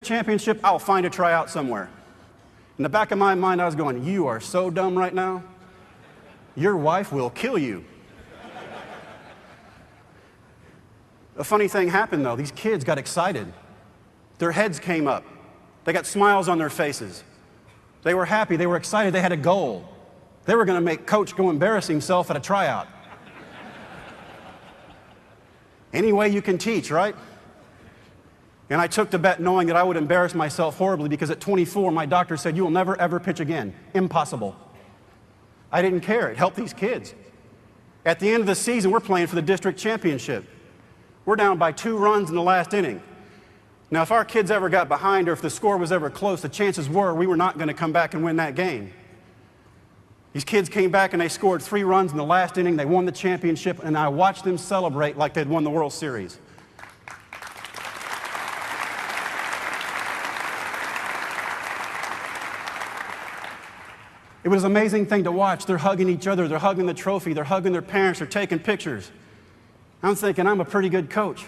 championship, I'll find a tryout somewhere. In the back of my mind, I was going, you are so dumb right now. Your wife will kill you. A funny thing happened, though. These kids got excited. Their heads came up. They got smiles on their faces. They were happy. They were excited. They had a goal. They were going to make Coach go embarrass himself at a tryout. Any way you can teach, right? And I took the bet knowing that I would embarrass myself horribly because at 24, my doctor said, you will never, ever pitch again. Impossible. I didn't care. It helped these kids. At the end of the season, we're playing for the district championship. We're down by 2 runs in the last inning. Now, if our kids ever got behind or if the score was ever close, the chances were we were not going to come back and win that game. These kids came back and they scored 3 runs in the last inning. They won the championship, and I watched them celebrate like they'd won the World Series. It was an amazing thing to watch. They're hugging each other. They're hugging the trophy. They're hugging their parents. They're taking pictures. I'm thinking, I'm a pretty good coach.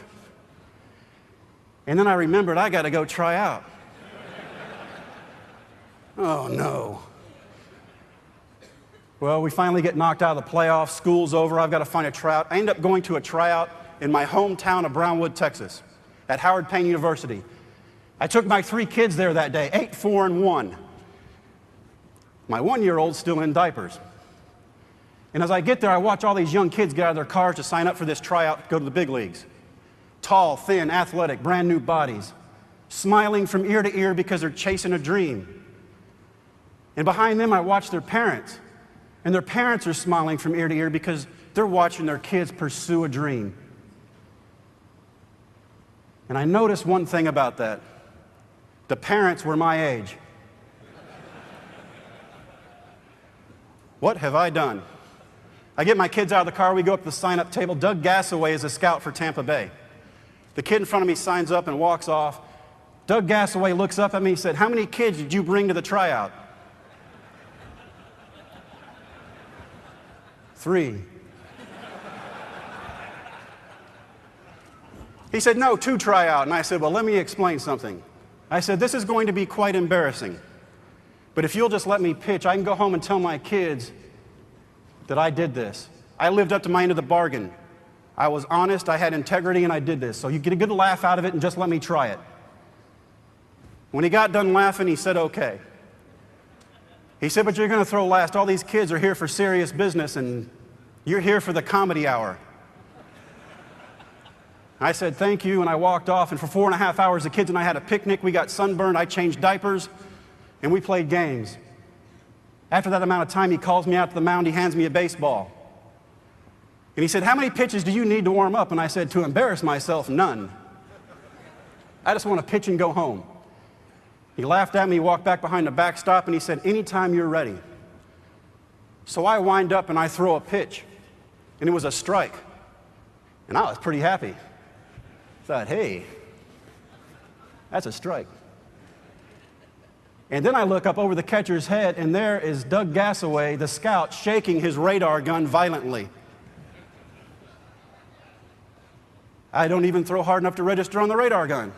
And then I remembered, I got to go try out. Oh, no. Well, we finally get knocked out of the playoffs. School's over. I've got to find a tryout. I end up going to a tryout in my hometown of Brownwood, Texas, at Howard Payne University. I took my 3 kids there that day, 8, 4, and 1. My 1-year-old's still in diapers. And as I get there, I watch all these young kids get out of their cars to sign up for this tryout to go to the big leagues. Tall, thin, athletic, brand new bodies, smiling from ear to ear because they're chasing a dream. And behind them, I watch their parents. And their parents are smiling from ear to ear because they're watching their kids pursue a dream. And I noticed one thing about that. The parents were my age. What have I done? I get my kids out of the car, we go up to the sign-up table. Doug Gassaway is a scout for Tampa Bay. The kid in front of me signs up and walks off. Doug Gassaway looks up at me and said, how many kids did you bring to the tryout? 3. He said, no, 2 tryout. And I said, well, let me explain something. I said, this is going to be quite embarrassing. But if you'll just let me pitch, I can go home and tell my kids that I did this. I lived up to my end of the bargain. I was honest, I had integrity, and I did this. So you get a good laugh out of it and just let me try it. When he got done laughing, he said, okay. He said, but you're going to throw last. All these kids are here for serious business, and you're here for the comedy hour. I said, thank you, and I walked off. And for 4.5 hours, the kids and I had a picnic. We got sunburned. I changed diapers, and we played games. After that amount of time, he calls me out to the mound. He hands me a baseball. And he said, how many pitches do you need to warm up? And I said, to embarrass myself, none. I just want to pitch and go home. He laughed at me, walked back behind the backstop, and he said, anytime you're ready. So I wind up and I throw a pitch, and it was a strike. And I was pretty happy. I thought, hey, that's a strike. And then I look up over the catcher's head, and there is Doug Gassaway, the scout, shaking his radar gun violently. I don't even throw hard enough to register on the radar gun.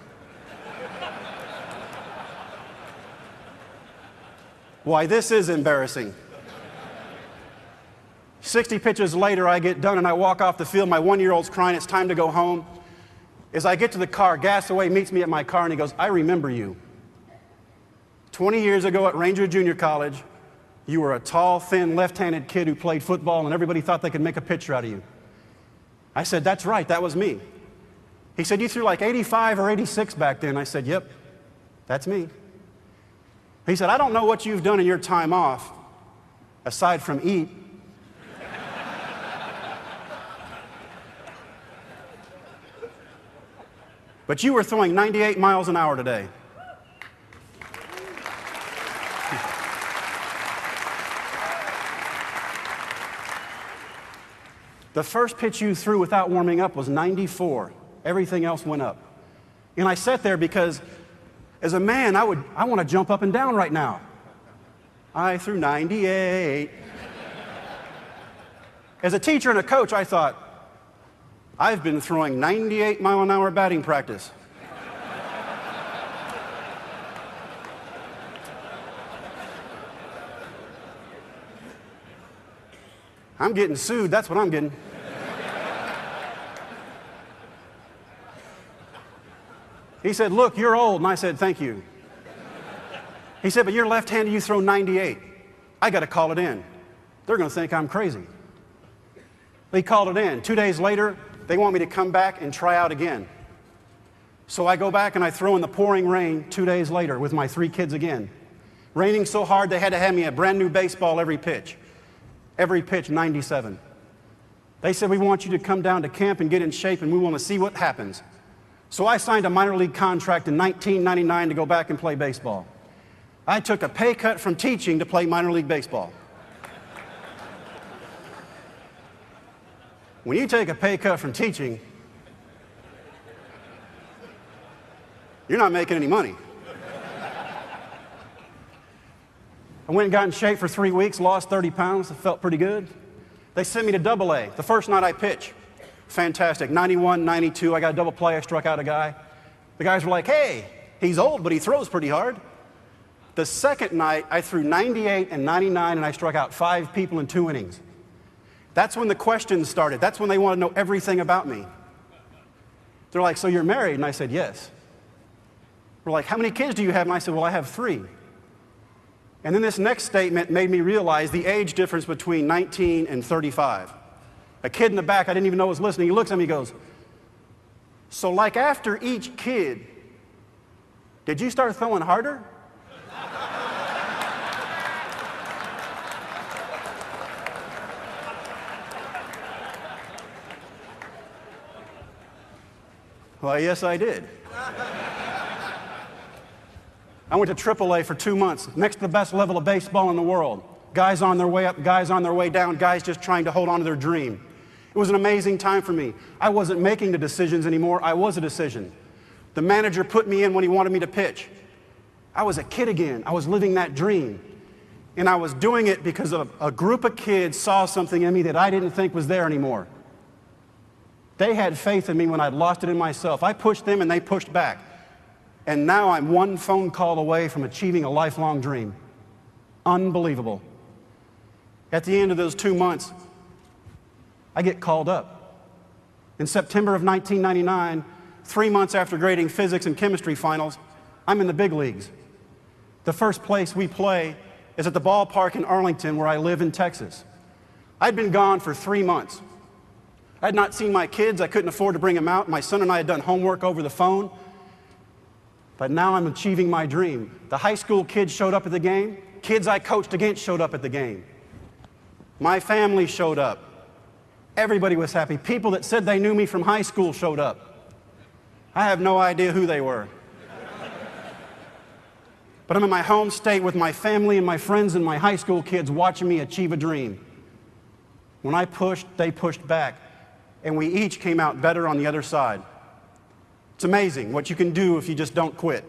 Why, this is embarrassing. 60 pitches later, I get done, and I walk off the field. My 1-year-old's crying. It's time to go home. As I get to the car, Gassaway meets me at my car, and he goes, I remember you. 20 years ago at Ranger Junior College, you were a tall, thin, left-handed kid who played football, and everybody thought they could make a pitcher out of you. I said, that's right, that was me. He said, you threw like 85 or 86 back then. I said, yep, that's me. He said, I don't know what you've done in your time off, aside from eat. But you were throwing 98 miles an hour today. The first pitch you threw without warming up was 94. Everything else went up. And I sat there because as a man, I want to jump up and down right now. I threw 98. As a teacher and a coach, I thought, I've been throwing 98-mile-an-hour batting practice. I'm getting sued, that's what I'm getting. He said, look, you're old. And I said, thank you. He said, but you're left-handed, you throw 98. I got to call it in. They're going to think I'm crazy. They called it in. 2 days later, they want me to come back and try out again. So I go back and I throw in the pouring rain 2 days later with my 3 kids again. Raining so hard they had to have me a brand new baseball every pitch. Every pitch, 97. They said, we want you to come down to camp and get in shape and we want to see what happens. So I signed a minor league contract in 1999 to go back and play baseball. I took a pay cut from teaching to play minor league baseball. When you take a pay cut from teaching, you're not making any money. I went and got in shape for 3 weeks, lost 30 pounds, it felt pretty good. They sent me to AA. The first night I pitched, fantastic, 91, 92, I got a double play, I struck out a guy. The guys were like, hey, he's old, but he throws pretty hard. The second night, I threw 98 and 99, and I struck out 5 people in 2 innings. That's when the questions started. That's when they wanted to know everything about me. They're like, so you're married? And I said, yes. We're like, how many kids do you have? And I said, well, I have 3. And then this next statement made me realize the age difference between 19 and 35. A kid in the back, I didn't even know was listening, he looks at me and goes, so like after each kid, did you start throwing harder? Well, yes, I did. I went to AAA for 2 months, next to the best level of baseball in the world. Guys on their way up, guys on their way down, guys just trying to hold on to their dream. It was an amazing time for me. I wasn't making the decisions anymore, I was a decision. The manager put me in when he wanted me to pitch. I was a kid again, I was living that dream. And I was doing it because a group of kids saw something in me that I didn't think was there anymore. They had faith in me when I'd lost it in myself. I pushed them and they pushed back. And now I'm one phone call away from achieving a lifelong dream. Unbelievable. At the end of those 2 months, I get called up. In September of 1999, 3 months after grading physics and chemistry finals, I'm in the big leagues. The first place we play is at the ballpark in Arlington, where I live in Texas. I'd been gone for 3 months. I'd not seen my kids, I couldn't afford to bring them out. My son and I had done homework over the phone. But now I'm achieving my dream. The high school kids showed up at the game. Kids I coached against showed up at the game. My family showed up. Everybody was happy. People that said they knew me from high school showed up. I have no idea who they were. But I'm in my home state with my family and my friends and my high school kids watching me achieve a dream. When I pushed, they pushed back. And we each came out better on the other side. It's amazing what you can do if you just don't quit.